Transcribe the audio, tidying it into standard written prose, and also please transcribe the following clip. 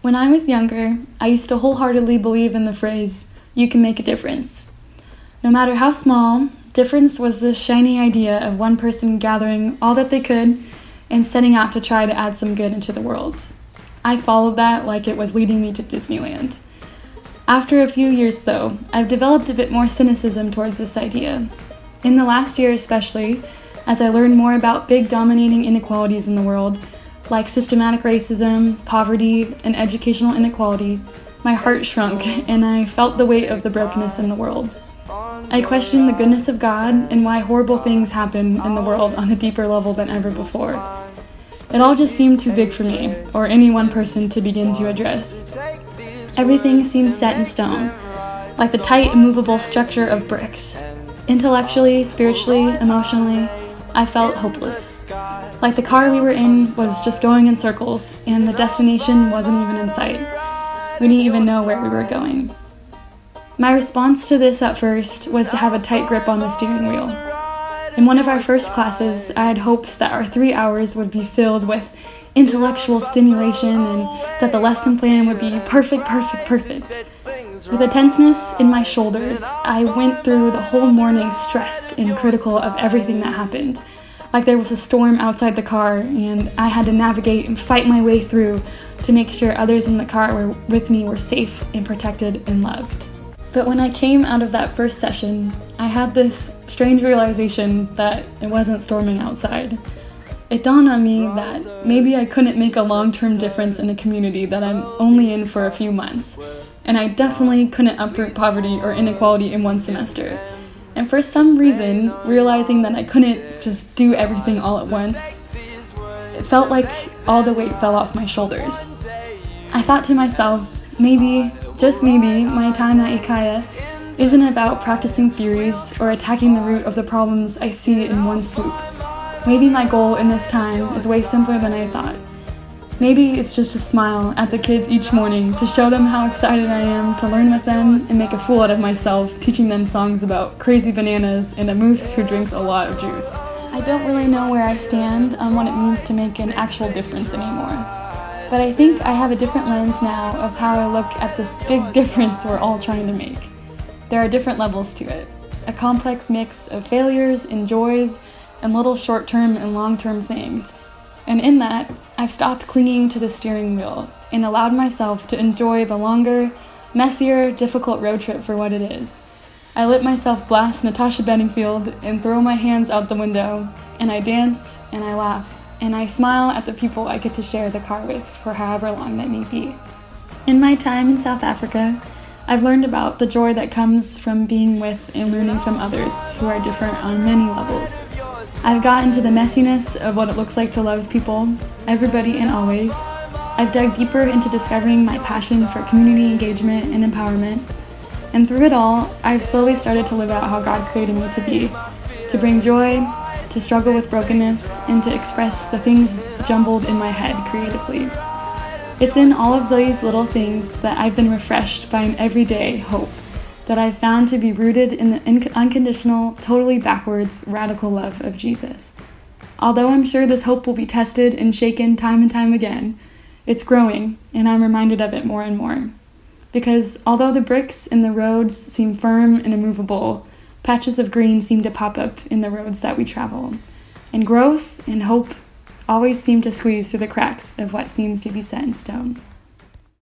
When I was younger, I used to wholeheartedly believe in the phrase, "You can make a difference." No matter how small, difference was this shiny idea of one person gathering all that they could and setting out to try to add some good into the world. I followed that like it was leading me to Disneyland. After a few years, though, I've developed a bit more cynicism towards this idea. In the last year especially, as I learned more about big dominating inequalities in the world, like systematic racism, poverty, and educational inequality, my heart shrunk and I felt the weight of the brokenness in the world. I questioned the goodness of God and why horrible things happen in the world on a deeper level than ever before. It all just seemed too big for me, or any one person, to begin to address. Everything seemed set in stone, like the tight, immovable structure of bricks. Intellectually, spiritually, emotionally, I felt hopeless. Like the car we were in was just going in circles, and the destination wasn't even in sight. We didn't even know where we were going. My response to this at first was to have a tight grip on the steering wheel. In one of our first classes, I had hopes that our 3 hours would be filled with intellectual stimulation and that the lesson plan would be perfect. With a tenseness in my shoulders, I went through the whole morning stressed and critical of everything that happened. Like there was a storm outside the car and I had to navigate and fight my way through to make sure others in the car with me were safe and protected and loved. But when I came out of that first session, I had this strange realization that it wasn't storming outside. It dawned on me that maybe I couldn't make a long-term difference in a community that I'm only in for a few months, and I definitely couldn't uproot poverty or inequality in one semester. And for some reason, realizing that I couldn't just do everything all at once, it felt like all the weight fell off my shoulders. I thought to myself, maybe, just maybe, my time at iKaya isn't about practicing theories or attacking the root of the problems I see in one swoop. Maybe my goal in this time is way simpler than I thought. Maybe it's just to smile at the kids each morning to show them how excited I am to learn with them and make a fool out of myself, teaching them songs about crazy bananas and a moose who drinks a lot of juice. I don't really know where I stand on what it means to make an actual difference anymore. But I think I have a different lens now of how I look at this big difference we're all trying to make. There are different levels to it, a complex mix of failures and joys and little short-term and long-term things. And in that, I've stopped clinging to the steering wheel and allowed myself to enjoy the longer, messier, difficult road trip for what it is. I let myself blast Natasha Bedingfield and throw my hands out the window, and I dance and I laugh. And I smile at the people I get to share the car with for however long that may be. In my time in South Africa, I've learned about the joy that comes from being with and learning from others who are different on many levels. I've gotten to the messiness of what it looks like to love people, everybody and always. I've dug deeper into discovering my passion for community engagement and empowerment. And through it all, I've slowly started to live out how God created me to be, to bring joy, to struggle with brokenness, and to express the things jumbled in my head creatively. It's in all of these little things that I've been refreshed by an everyday hope that I've found to be rooted in the unconditional, totally backwards, radical love of Jesus. Although I'm sure this hope will be tested and shaken time and time again, it's growing, and I'm reminded of it more and more. Because although the bricks in the roads seem firm and immovable, patches of green seem to pop up in the roads that we travel, and growth and hope always seem to squeeze through the cracks of what seems to be set in stone.